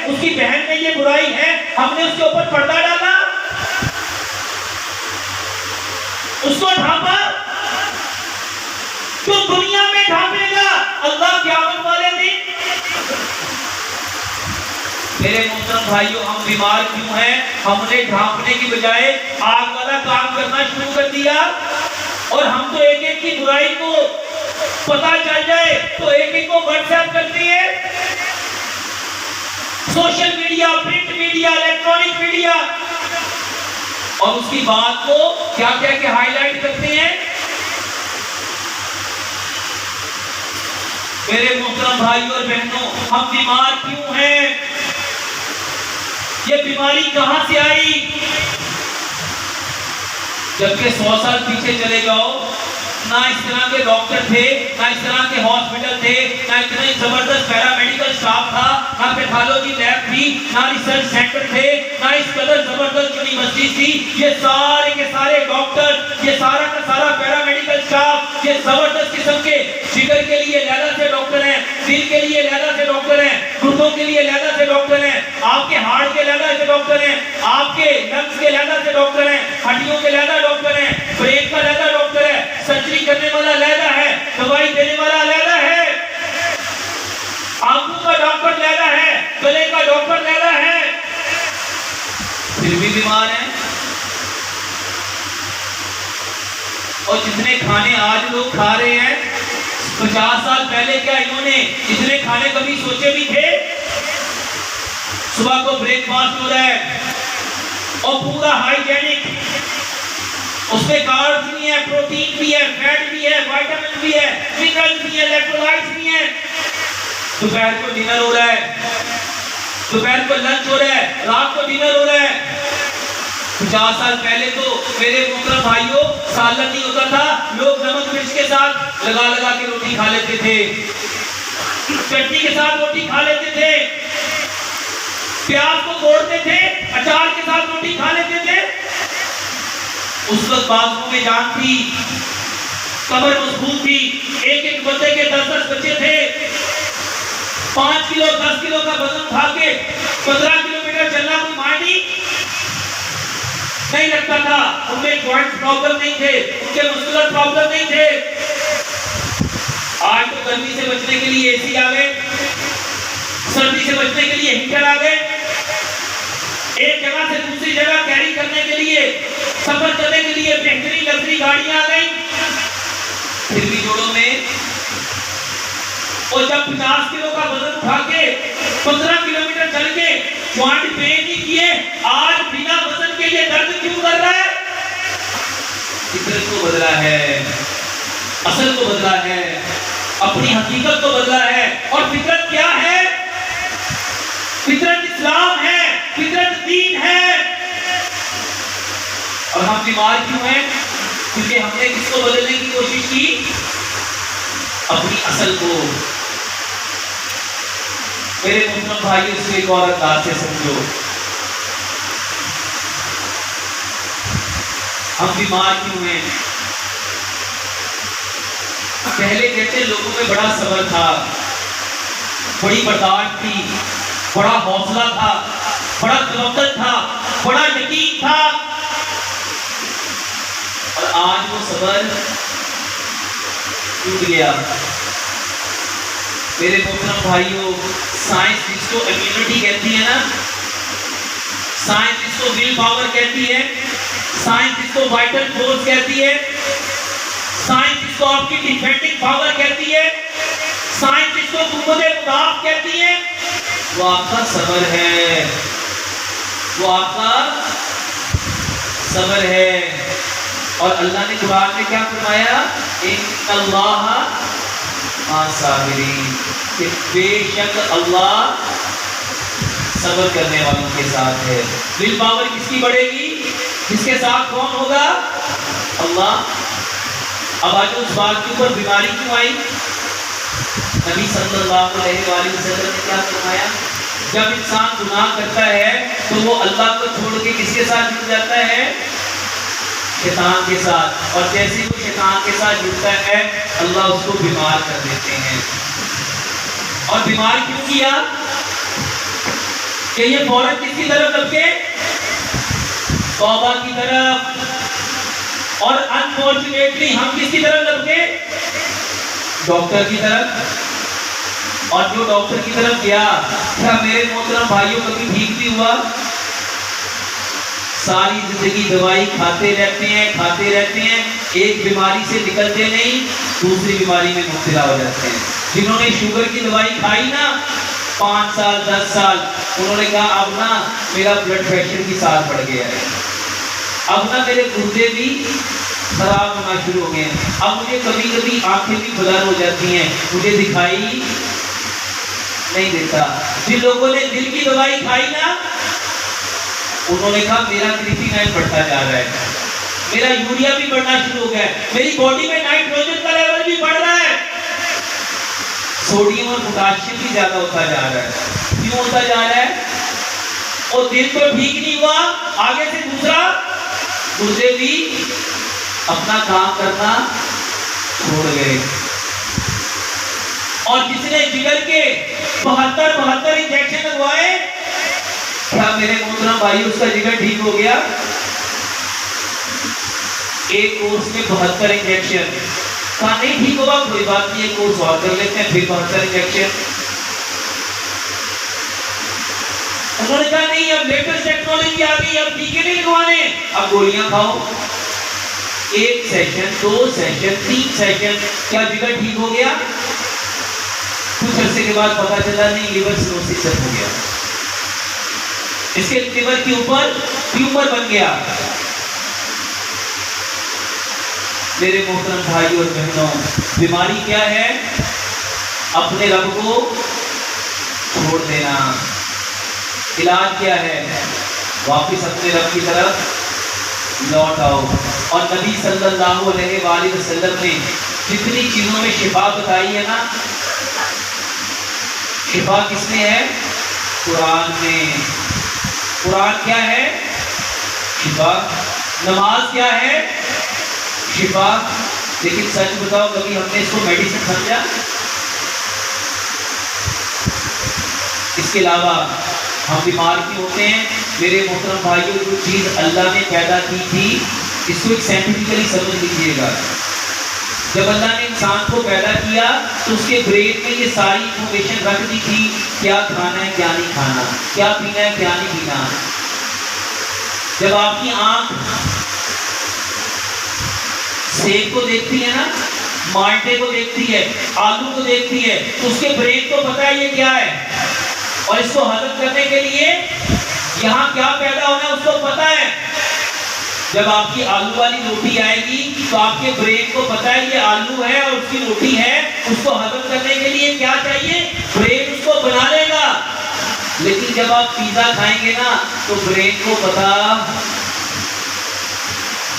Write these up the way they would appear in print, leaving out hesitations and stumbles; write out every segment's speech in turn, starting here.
اس کی بہن میں یہ برائی ہے، ہم نے اس کے اوپر پردہ ڈالا، اس کو ڈھانپا، تو دنیا میں ڈھانپے گا، اللہ قیامت والے دن۔ میرے محترم بھائیوں، ہم بیمار کیوں ہیں؟ ہم نے ڈھانپنے کی بجائے آگ والا کام کرنا شروع کر دیا، اور ہم تو ایک ایک کی برائی کو پتا چل جائے تو ایک ایک کو واٹس ایپ کرتے ہیں، social media, print media, electronic media, اور اس کی بات کو کیا کیا کہ ہائی لائٹ کرتے ہیں۔ میرے محترم بھائیوں اور بہنوں، ہم بیمار کیوں ہیں؟ یہ بیماری کہاں سے آئی؟ جبکہ 100 سال پیچھے چلے جاؤ، نہ اس طرح کے ڈاکٹر تھے، نہ اس طرح کے ہاسپٹل تھے، نہ اتنا زبردست پیرامیڈیکل سٹاف تھا، نہ پیتھالوجی لیب تھی، نہ ریسرچ سینٹر تھے، نہ اس قدر زبردست یونیورسٹی تھی۔ یہ سارے کے سارے ڈاکٹر، یہ سارا کا سارا پیرامیڈیکل سٹاف، یہ زبردست قسم کے جگر کے لیے علیحدہ سے ڈاکٹر ہیں، دل کے لیے علیحدہ سے ڈاکٹر ہیں، گردوں کے لیے علیحدہ سے ڈاکٹر ہیں، آپ کے ہارٹ کے علیحدہ سے ڈاکٹر ہیں، آپ کے لنگس کے علیحدہ سے ڈاکٹر ہیں، ہڈیوں کے علیحدہ ڈاکٹر ہیں، برین کا علیحدہ ڈاکٹر ہے، سرجری کرنے والا علیحدہ ہے، دوائی دینے والا علیحدہ ہے، آنکھوں کا ڈاکٹر علیحدہ ہے، گلے کا ڈاکٹر علیحدہ ہے، پھر بھی بیمار ہیں۔ اور جتنے کھانے آج لوگ کھا رہے ہیں، 50 سال پہلے کیا انہوں نے اتنے کھانے کبھی سوچے بھی تھے؟ صبح کو بریک فاسٹ ہو رہا ہے اور پورا ہائیجینک، اس میں کاربز بھی ہیں، پروٹین بھی ہے، فیٹ بھی ہے، وائٹامن بھی ہے، منرل بھی ہے، الیکٹرولائٹس بھی ہیں۔ دوپہر کو ڈنر ہو رہا ہے، دوپہر کو لنچ ہو رہا ہے، رات کو ڈنر ہو رہا ہے۔ 50 سال پہلے تو میرے محترم بھائیوں سالن نہیں ہوتا تھا، لوگ نمک مرچ کے ساتھ لگا لگا کے روٹی کھا لیتے تھے، چٹنی کے ساتھ روٹی کھا لیتے تھے، پیاز کو توڑتے تھے، اچار کے ساتھ روٹی کھا لیتے تھے۔ اس وقت بازو میں جان تھی، کمر مضبوط تھی، ایک ایک بندے کے 10 بچے تھے، 5 کلو 10 کلو کا وزن اٹھا کے 15 کلومیٹر چلنا کوئی معنی نہیں لگتا تھا۔ ان میں جوائنٹ پرابلم نہیں تھے، ان کے مسکولر پرابلم نہیں تھے۔ آج تو گرمی سے بچنے کے لیے اے سی آ گئے، سردی سے بچنے کے لیے ہیٹر آ گئے، ایک جگہ سے دوسری جگہ کیری کرنے کے لیے، سفر کرنے کے لیے بہترین لگژری گاڑیاں آ گئی، پھر بھی جوڑوں میں۔ اور جب 50 کلو کا وزن اٹھا کے 15 کلومیٹر چل کے جوائنٹ پین نہیں کیے، آج بنا وزن کے یہ درد کیوں کر رہا ہے؟ فطرت کو بدلا ہے، اصل کو بدلا ہے، اپنی حقیقت کو بدلا ہے۔ اور فطرت کیا ہے؟ فطرت اسلام ہے، فطرت دین ہے۔ اور ہم بیمار کیوں ہیں؟ کیونکہ ہم نے کس کو بدلنے کی کوشش کی؟ اپنی اصل کو۔ میرے محترم بھائی، اس کو ایک اور انداز سے سمجھو، ہم بیمار کیوں ہیں؟ پہلے کہتے لوگوں میں بڑا صبر تھا، بڑی برداشت تھی، بڑا حوصلہ تھا، بڑا توکل تھا، بڑا یقین تھا، اور آج وہ صبر ٹوٹ گیا۔ میرے محترم بھائیوں، سائنس جس کو امیونٹی کہتی ہے نا، سائنس جس کو ول پاور کہتی ہے، سائنس جس کو وائٹل فورس کہتی ہے، سائنس جس کو آپ کی ڈیفینڈنگ پاور کہتی ہے، سائنس جس کو قوت مدافع کہتی ہے، وہ آپ کا صبر ہے، وہ آپ کا صبر ہے۔ اور اللہ نے قرآن میں کیا فرمایا؟ ان اللہ مع الصابرین، کہ بے شک اللہ صبر کرنے والوں کے ساتھ ہے۔ ول پاور کس کی بڑھے گی؟ جس کے ساتھ کون ہوگا؟ اللہ۔ اب آج اس بات کے اوپر بیماری کیوں آئی؟ نبی صلی اللہ علیہ وآلہ وسلم نے کیا فرمایا؟ جب انسان گناہ کرتا ہے تو وہ اللہ کو چھوڑ کے کس کے ساتھ جڑ جاتا ہے؟ شیطان کے ساتھ۔ اور جیسے وہ شیطان کے ساتھ جڑتا ہے اللہ اس کو بیمار کر دیتے ہیں۔ اور بیمار کیوں کیا؟ کہ یہ فوراً کس کی طرف لپکے؟ توبہ کی طرف. اور انفارچونیٹلی ہم کس کی طرف لپکے؟ ڈاکٹر کی طرف. اور جو ڈاکٹر کی طرف گیا کیا میرے محترم بھائیوں کبھی ٹھیک بھی ہوا؟ ساری زندگی دوائی کھاتے رہتے ہیں, ایک بیماری سے نکلتے نہیں, دوسری بیماری میں مبتلا ہو جاتے ہیں. جنہوں نے شوگر کی دوائی کھائی نا 5 سال 10 سال, انہوں نے کہا اب نا میرا بلڈ پریشر بھی ساتھ بڑھ گیا ہے, اب نا میرے گردے بھی خراب ہونا شروع ہو گئے ہیں, اب مجھے کبھی کبھی آنکھیں بھی بلر ہو جاتی ہیں, مجھے دکھائی نہیں دیتا. جن لوگوں نے دل کی دوائی کھائی نا انہوں نے کہا میرا کریٹینائن بڑھتا جا رہا ہے, میرا یوریا بھی بڑھنا شروع ہو گیا ہے, میری باڈی میں نائٹروجن کا لیول بھی بڑھ رہا ہے, سوڈیم اور پوٹاشیم بھی زیادہ ہوتا جا رہا ہے. کیوں ہوتا جا رہا ہے؟ اور دل تو ٹھیک نہیں ہوا, آگے سے دوسرا گردے بھی اپنا کام کرنا چھوڑ گئے. اور جس نے جگر کے 72 انجیکشن لگوائے, کیا میرے محترم بھائی اس کا جگر ٹھیک ہو گیا؟ ایک کورس میں 72 انجیکشن, کہا نہیں ٹھیک ہوگا, کوئی بات نہیں, ایک کورس اور کر لیتے ہیں, پھر 72 انجیکشن. انہوں نے کہا نہیں اب لیٹسٹ ٹیکنالوجی آ گئی, اب ٹیکے نہیں لگوانے, اب گولیاں کھاؤ. 1 سیشن 2 سیشن 3 سیشن, کیا جگر ٹھیک ہو گیا؟ کچھ عرصے کے بعد پتا چلا نہیں, لیور سیروسس ہو گیا, اس کے لیور کے اوپر ٹیومر بن گیا. میرے محترم بھائی اور بہنوں, بیماری کیا ہے؟ اپنے رب کو چھوڑ دینا. علاج کیا ہے؟ واپس اپنے رب کی طرف لوٹ آؤ. اور نبی صلی اللہ علیہ وآلہ وسلم نے جتنی چیزوں میں شفا بتائی ہے نا, شفا کس میں ہے؟ قرآن میں. قرآن کیا ہے؟ شفا. نماز کیا ہے؟ شفا. لیکن سچ بتاؤ کبھی ہم نے اس کو میڈیسن سمجھا؟ اس کے علاوہ ہم بیمار کیوں ہوتے ہیں؟ میرے محترم بھائیوں, جو چیز اللہ نے پیدا کی تھی اس کو ایک سائنٹیفکلی سمجھ لیجیے گا. جب اللہ نے انسان کو پیدا کیا تو اس کے برین میں یہ ساری انفارمیشن رکھ دی تھی, کیا کھانا ہے کیا نہیں کھانا, کیا پینا ہے کیا نہیں پینا. جب آپ کی آنکھ سیب کو دیکھتی ہے نا, مالٹے کو دیکھتی ہے, آلو کو دیکھتی ہے, تو اس کے برین کو پتا ہے یہ کیا ہے, اور اس کو ہضم کرنے کے لیے یہاں کیا پیدا ہونا ہے اس کو پتا ہے. جب آپ کی آلو والی روٹی آئے گی تو آپ کے برین کو پتا ہے یہ آلو ہے اور اس کی روٹی ہے, اس کو ہضم کرنے کے لیے کیا چاہیے, برین اس کو بنا لے گا. لیکن جب آپ پیزا کھائیں گے نا تو برین کو پتا,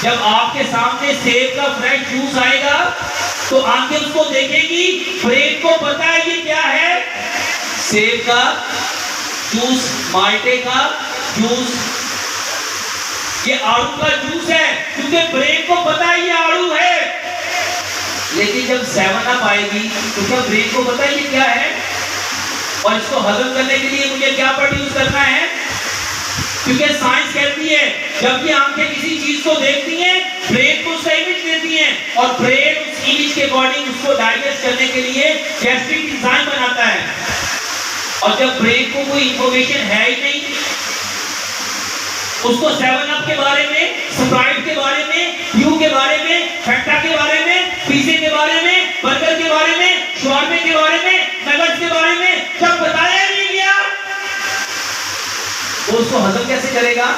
جب آپ کے سامنے سیب کا فریش جوس آئے گا تو آنکھیں اس کو دیکھیں گی, برین کو پتا ہے یہ کیا ہے, سیب کا جوس, مالٹے کا جوس, یہ آڑو کا جوس ہے, کیونکہ برین کو پتا ہے یہ آڑو ہے. لیکن جب 7 اپ آئے گی تو کیا برین کو پتا ہے یہ کیا ہے, اور اس کو ہضم کرنے کے لیے مجھے کیا پروڈیوس کرنا ہے, کیونکہ سائنس کہتی ہے جب یہ آنکھیں کسی چیز کو دیکھتی ہیں برین کو اس کا امیج دیتی ہیں, اور برین اس امیج کے اکارڈنگ اس کو ڈائجسٹ کرنے کے لیے گیسٹرک انزائم بناتا ہے. اور جب برین کو کوئی انفارمیشن ہے ہی نہیں, اس کو 7 اپ کے بارے میں, اسپرائٹ کے بارے میں, یو کے بارے میں, فینٹا کے بارے میں, پیزے کے بارے میں, برگر کے بارے میں, شورمے کے بارے میں, نگٹس کے بارے میں جب بتایا نہیں گیا تو اس کو ہضم کیسے کرے گا؟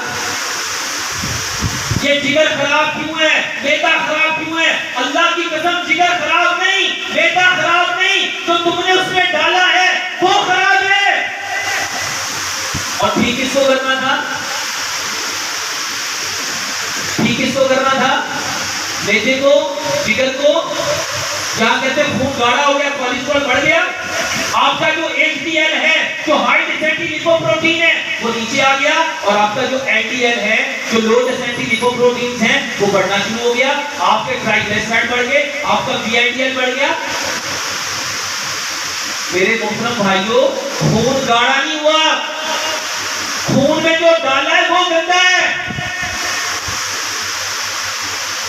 یہ جگر خراب کیوں ہے, میدا خراب کیوں ہے؟ اللہ کی قسم جگر خراب نہیں, میدا خراب نہیں, جو تم نے اس میں ڈالا ہے وہ خراب ہے. اور ٹھیک کس کو کرنا تھا؟ ٹھیک کس کو کرنا تھا؟ میدے کو, جگر کو. کیا کہتے ہیں خون گاڑھا ہو گیا, کولیسٹرول بڑھ گیا, آپ کا جو HDL ہے جو ہائی ڈینسٹی لیپوپروٹین ہے وہ نیچے آ گیا, اور آپ کا جو LDL ہے جو لو ڈینسٹی لیپوپروٹینز ہیں وہ بڑھنا شروع ہو گیا, آپ کے ٹرائیگلیسرائڈ بڑھ گئے, آپ کا VLDL بڑھ گیا. میرے محترم بھائیوں, خون گاڑھا نہیں ہوا,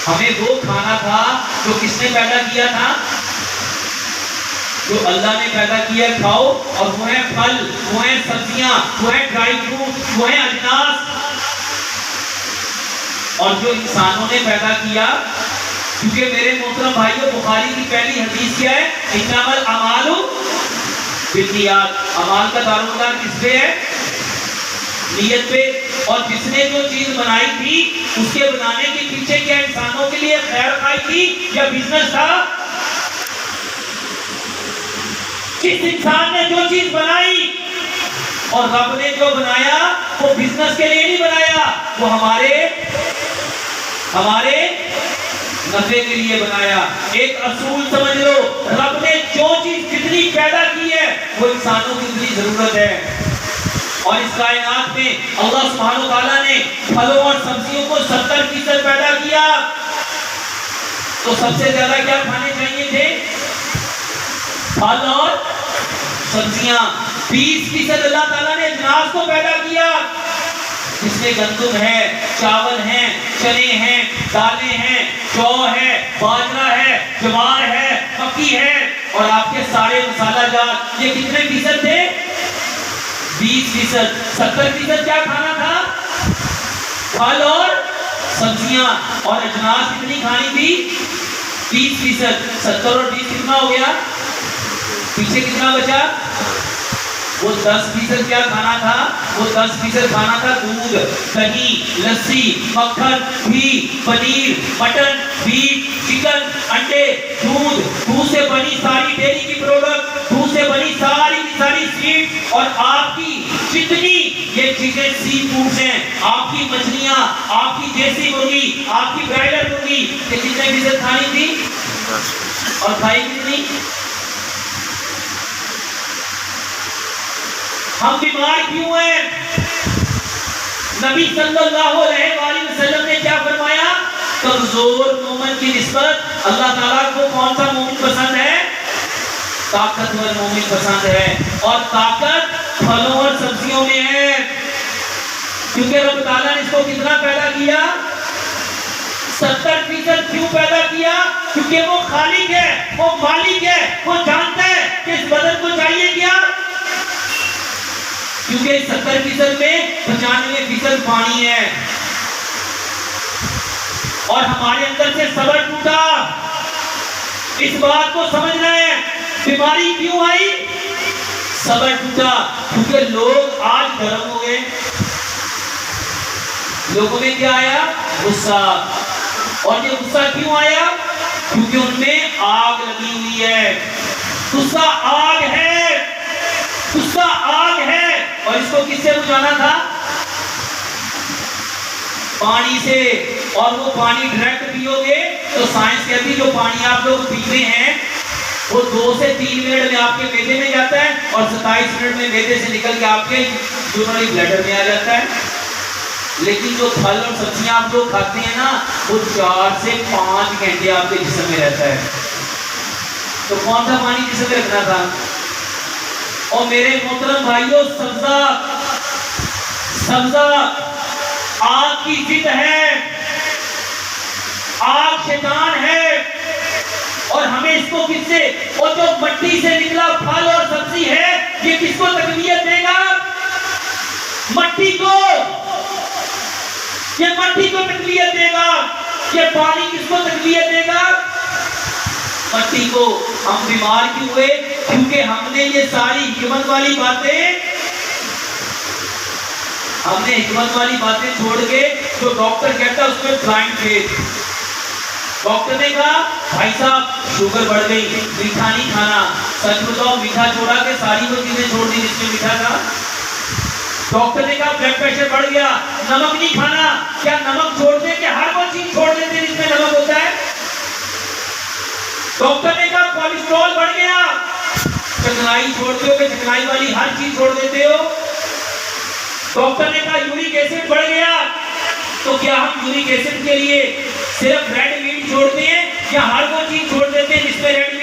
ہمیں وہ کھانا تھا جو کس نے پیدا کیا تھا؟ جو اللہ نے پیدا کیا کھاؤ، اور وہ ہے پھل، وہ ہے سبزیاں، وہ ہے ڈرائی فروٹ، وہ ہے اجناس. اور جو انسانوں نے پیدا کیا، کیونکہ میرے محترم بھائیوں بخاری کی پہلی حدیث کیا ہے؟ انما الاعمال بالنیات. اعمال کا دارالمدار کس پہ ہے؟ نیت پہ. اور جس نے جو چیز بنائی تھی اس کے بنانے کے پیچھے کیا انسانوں کے لیے خیر خائی تھی یا بزنس تھا؟ جس انسان نے جو چیز بنائی اور رب نے جو بنایا وہ بزنس کے لیے نہیں بنایا، وہ ہمارے نفع کے لیے بنایا. ایک اصول سمجھ لو، رب نے جو چیز جتنی پیدا کی ہے وہ انسانوں کی اتنی ضرورت ہے. اور اس کائنات میں اللہ سبحانہ وتعالیٰ نے پھلوں اور سبزیوں کو 70% پیدا کیا. تو سب سے زیادہ کیا کھانے چاہیے تھے؟ پھل اور سبزیاں. 20% اللہ تعالیٰ نے اجناس کو پیدا کیا، جس میں گندم ہے، چاول ہیں، چنے ہیں، دالیں ہیں، جو ہے، باجرہ ہے، جوار ہے، مکی ہے، اور آپ کے سارے مسالہ جات. یہ کتنے فیصد تھے؟ 20%. 70% کیا کھانا تھا؟ پھل اور سبزیاں. اور اجناس کتنی کھانی تھی؟ 20%. 70 اور 20 کتنا ہو گیا؟ پیچھے کتنا بچا؟ وہ 10% کیا کھانا تھا؟ وہ 10% کھانا تھا دودھ، دہی، لسی، مکھن، گھی، پنیر، مٹن، بیف، چکن، انڈے، دودھ سے بنی ساری ڈیری کی پروڈکٹ، دودھ سے بنی ساری کی ساری سویٹ، اور آپ کی جتنی یہ چیزیں سی فوڈز ہیں، آپ کی مچھلیاں، آپ کی دیسی مرغی، آپ کی برائلر مرغی، یہ کتنے فیصد کھانی تھی اور کھائی کتنی؟ ہم بیمار کیوں ہیں؟ نبی صلی اللہ علیہ وآلہ وسلم نے کیا فرمایا؟ کمزور مومن کی نسبت اللہ تعالیٰ کو کون سا مومن پسند ہے؟ طاقتور مومن پسند ہے. اور طاقت پھلوں اور سبزیوں میں ہے، کیونکہ رب تعالیٰ نے اس کو کتنا پیدا کیا؟ 70% کیوں پیدا کیا؟ کیونکہ وہ خالق ہے، وہ مالک ہے، وہ جانتا ہے کہ اس بدن کو چاہیے کیا. کیونکہ 70% میں 95% پانی ہے. اور ہمارے اندر سے صبر ٹوٹا. اس بات کو سمجھ رہے ہیں بیماری کیوں آئی؟ صبر ٹوٹا. کیونکہ لوگ آج گرم ہو گئے. لوگوں میں کیا آیا؟ غصہ. اور یہ غصہ کیوں آیا؟ کیونکہ ان میں آگ لگی ہوئی ہے. غصہ آگ ہے، غصہ آگ ہے. اور اس کو کس سے بجھانا تھا؟ پانی سے. اور وہ پانی ڈائریکٹ پیو گے تو سائنس کہتی جو پانی آپ لوگ پیتے ہیں وہ 2 سے 3 منٹ میں آپ کے معدے میں جاتا ہے، اور 27 منٹ میں معدے سے نکل کے آپ کے یورینری بلیڈر میں آ جاتا ہے. لیکن جو پھل اور سبزیاں آپ لوگ کھاتے ہیں نا، وہ 4 سے 5 گھنٹے آپ کے جسم میں رہتا ہے. تو کون سا پانی جسم میں رکھنا تھا؟ اور میرے محترم بھائیوں، سبزہ آگ کی ضد ہے. آگ شیطان ہے. اور ہمیں اس کو کس سے، اور جو مٹی سے نکلا پھل اور سبزی ہے یہ کس کو تقویت دے گا؟ مٹی کو. یہ مٹی کو تقویت دے گا. یہ پانی کس کو تقویت دے گا؟ مٹی کو. ہم بیمار کیوں ہوئے؟ کیونکہ ہم نے یہ ساری حکمت والی باتیں چھوڑ کے جو ڈاکٹر کہتا ہے اس میں بلائنڈ فیتھ. ڈاکٹر نے کہا بھائی صاحب شوگر بڑھ گئی، میٹھا نہیں کھانا. سچ بتاؤ میٹھا چھوڑا کے ساری وہ چیزیں چھوڑ دی جس میں میٹھا تھا. ڈاکٹر نے کہا بلڈ پریشر بڑھ گیا، نمک نہیں کھانا. کیا نمک چھوڑ دیں کہ ہر وہ چیز چھوڑ دیتے جس میں نمک ہوتا ہے؟ ڈاکٹر نے کہا کولیسٹرول بڑھ گیا، چکنائی چھوڑتے ہو کہ چکنائی والی ہر چیز چھوڑ دیتے ہو؟ ڈاکٹر نے کہا یورک ایسڈ بڑھ گیا، تو کیا ہم یورک ایسڈ کے لیے صرف ریڈ میٹ چھوڑتے ہیں یا ہر وہ چیز چھوڑ دیتے ہیں جس میں ریڈ